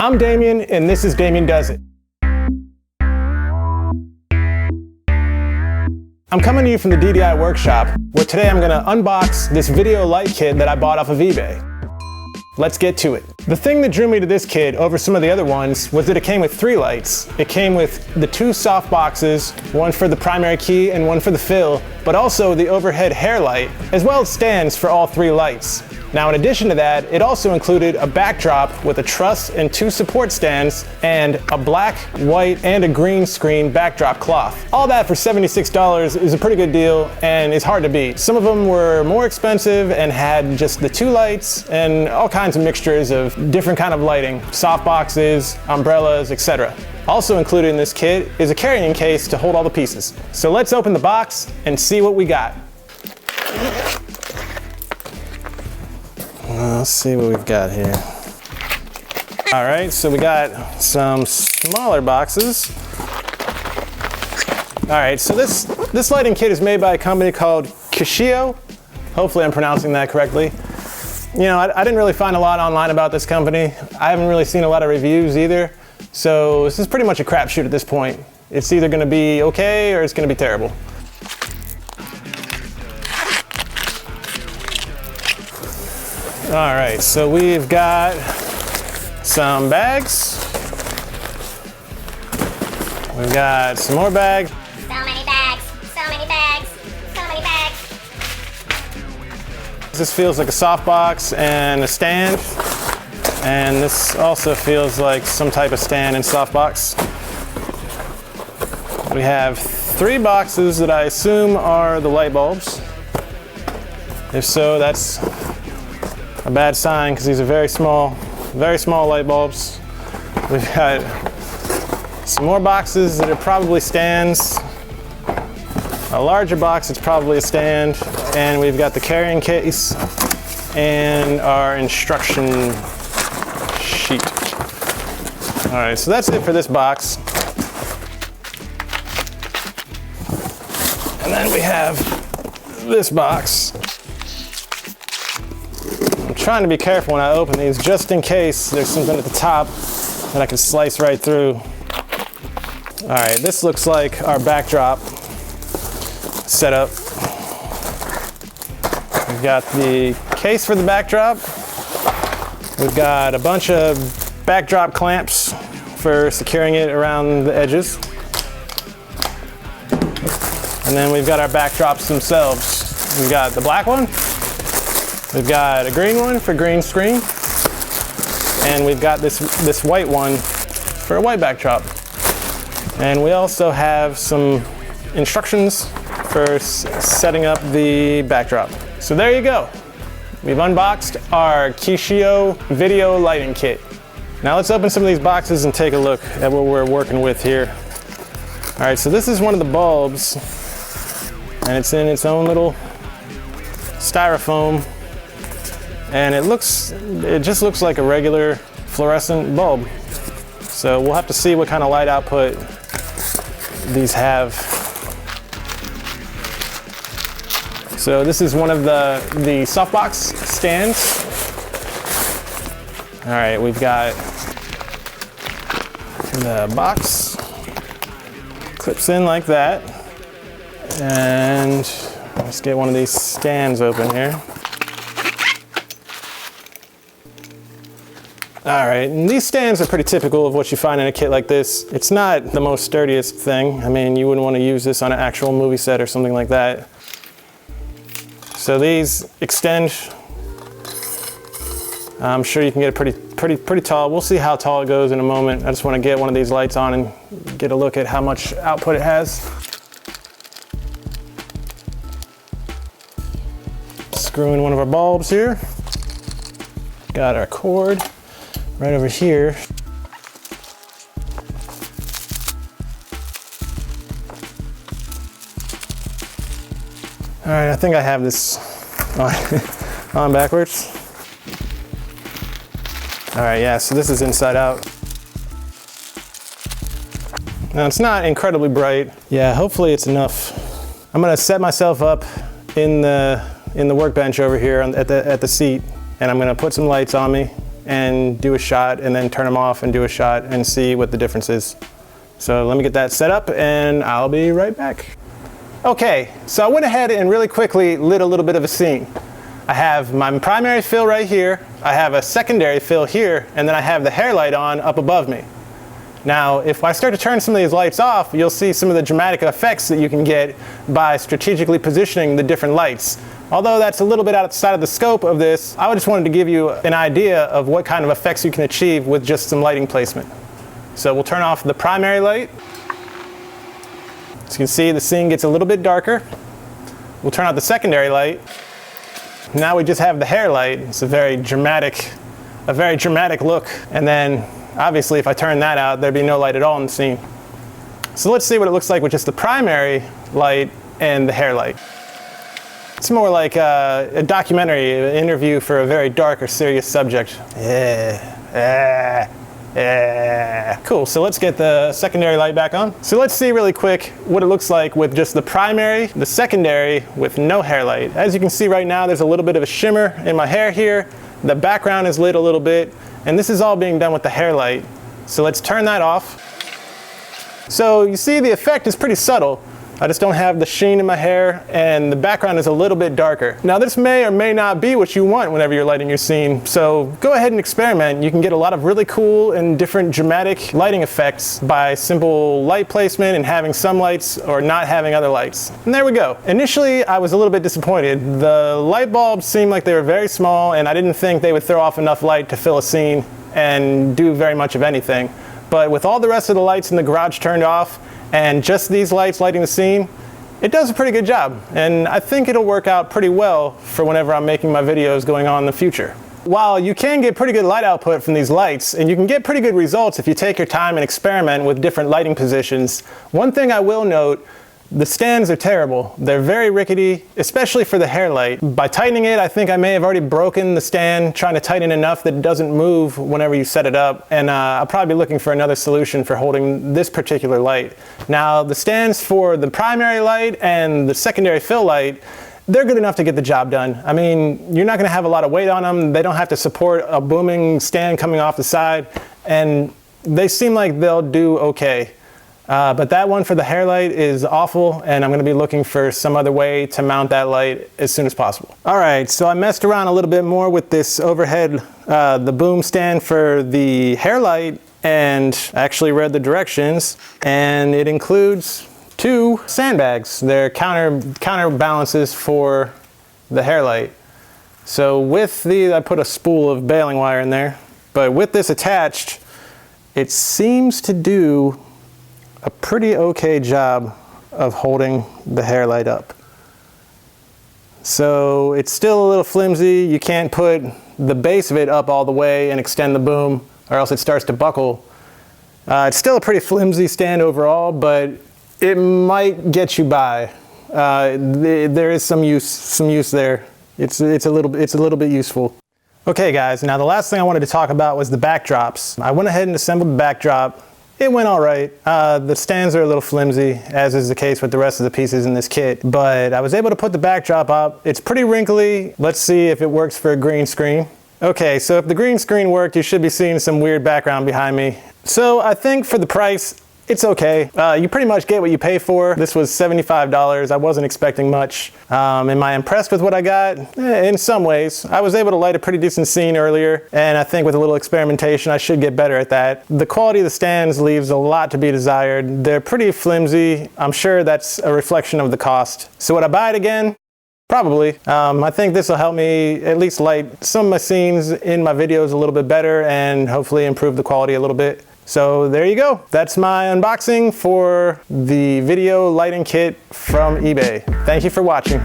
I'm Damien, and this is Damien Does It. I'm coming to you from the DDI workshop, where today I'm gonna unbox this video light kit that I bought off of eBay. Let's get to it. The thing that drew me to this kit over some of the other ones was that it came with 3 lights. It came with the 2 soft boxes, one for the primary key and one for the fill, but also the overhead hair light, as well as stands for all 3 lights. Now, in addition to that, it also included a backdrop with a truss and 2 support stands and a black, white, and a green screen backdrop cloth. All that for $76 is a pretty good deal and is hard to beat. Some of them were more expensive and had just the 2 lights and all kinds of mixtures of different kind of lighting, soft boxes, umbrellas, etc. Also included in this kit is a carrying case to hold all the pieces. So let's open the box and see what we got. Let's see what we've got here. All right, so we got some smaller boxes. All right, so this lighting kit is made by a company called Kishio. Hopefully I'm pronouncing that correctly. You know, I didn't really find a lot online about this company. I haven't really seen a lot of reviews either. So this is pretty much a crapshoot at this point. It's either gonna be okay or it's gonna be terrible. All right, so we've got some bags. We've got some more bags. So many bags, so many bags, so many bags. This feels like a soft box and a stand. And this also feels like some type of stand and soft box. We have 3 boxes that I assume are the light bulbs. If so, that's a bad sign because these are very small light bulbs. We've got some more boxes that are probably stands. A larger box that's probably a stand. And we've got the carrying case and our instruction sheet. All right, so that's it for this box. And then we have this box. I'm trying to be careful when I open these just in case there's something at the top that I can slice right through. All right, this looks like our backdrop setup. We've got the case for the backdrop. We've got a bunch of backdrop clamps for securing it around the edges. And then we've got our backdrops themselves. We've got the black one. We've got a green one for green screen. And we've got this white one for a white backdrop. And we also have some instructions for setting up the backdrop. So there you go. We've unboxed our Kishio video lighting kit. Now let's open some of these boxes and take a look at what we're working with here. All right, so this is one of the bulbs, and it's in its own little styrofoam, and it just looks like a regular fluorescent bulb. So we'll have to see what kind of light output these have. So this is one of the softbox stands. All right, we've got the box, clips in like that. And let's get one of these stands open here. All right, and these stands are pretty typical of what you find in a kit like this. It's not the most sturdiest thing. I mean, you wouldn't want to use this on an actual movie set or something like that. So these extend. I'm sure you can get it pretty tall. We'll see how tall it goes in a moment. I just want to get one of these lights on and get a look at how much output it has. Screw in one of our bulbs here. Got our cord right over here. All right, I think I have this on backwards. All right, yeah, so this is inside out. Now it's not incredibly bright. Yeah, hopefully it's enough. I'm gonna set myself up in the workbench over here at the seat, and I'm gonna put some lights on me and do a shot, and then turn them off and do a shot and see what the difference is. So let me get that set up and I'll be right back. Okay, so I went ahead and really quickly lit a little bit of a scene. I have my primary fill right here, I have a secondary fill here, and then I have the hair light on up above me. Now, if I start to turn some of these lights off, you'll see some of the dramatic effects that you can get by strategically positioning the different lights. Although that's a little bit outside of the scope of this, I just wanted to give you an idea of what kind of effects you can achieve with just some lighting placement. So we'll turn off the primary light. As you can see, the scene gets a little bit darker. We'll turn out the secondary light. Now we just have the hair light. It's a very dramatic look. And then obviously if I turn that out, there'd be no light at all in the scene. So let's see what it looks like with just the primary light and the hair light. It's more like a documentary, an interview for a very dark or serious subject. Cool, so let's get the secondary light back on. So let's see really quick what it looks like with just the primary, the secondary with no hair light. As you can see right now, there's a little bit of a shimmer in my hair here. The background is lit a little bit, and this is all being done with the hair light. So let's turn that off. So you see the effect is pretty subtle. I just don't have the sheen in my hair, and the background is a little bit darker. Now this may or may not be what you want whenever you're lighting your scene, so go ahead and experiment. You can get a lot of really cool and different dramatic lighting effects by simple light placement and having some lights or not having other lights. And there we go. Initially, I was a little bit disappointed. The light bulbs seemed like they were very small, and I didn't think they would throw off enough light to fill a scene and do very much of anything. But with all the rest of the lights in the garage turned off, and just these lights lighting the scene, it does a pretty good job. And I think it'll work out pretty well for whenever I'm making my videos going on in the future. While you can get pretty good light output from these lights, and you can get pretty good results if you take your time and experiment with different lighting positions, one thing I will note, the stands are terrible. They're very rickety, especially for the hair light. By tightening it, I think I may have already broken the stand, trying to tighten it enough that it doesn't move whenever you set it up, and I'll probably be looking for another solution for holding this particular light. Now, the stands for the primary light and the secondary fill light, they're good enough to get the job done. I mean, you're not gonna have a lot of weight on them. They don't have to support a booming stand coming off the side, and they seem like they'll do okay. But that one for the hair light is awful, and I'm going to be looking for some other way to mount that light as soon as possible. Alright, so I messed around a little bit more with this overhead, the boom stand for the hair light, and actually read the directions, and it includes 2 sandbags. They're counterbalances for the hair light. So with these, I put a spool of baling wire in there, but with this attached, it seems to do a pretty okay job of holding the hair light up. So it's still a little flimsy. You can't put the base of it up all the way and extend the boom, or else it starts to buckle. It's still a pretty flimsy stand overall, but it might get you by. There is some use there. It's a little bit useful. Okay guys, now the last thing I wanted to talk about was the backdrops. I went ahead and assembled the backdrop. It went all right. The stands are a little flimsy, as is the case with the rest of the pieces in this kit, but I was able to put the backdrop up. It's pretty wrinkly. Let's see if it works for a green screen. Okay, so if the green screen worked, you should be seeing some weird background behind me. So I think for the price, it's okay. You pretty much get what you pay for. This was $75. I wasn't expecting much. Am I impressed with what I got? In some ways. I was able to light a pretty decent scene earlier, and I think with a little experimentation, I should get better at that. The quality of the stands leaves a lot to be desired. They're pretty flimsy. I'm sure that's a reflection of the cost. So would I buy it again? Probably. I think this will help me at least light some of my scenes in my videos a little bit better and hopefully improve the quality a little bit. So there you go. That's my unboxing for the video lighting kit from eBay. Thank you for watching.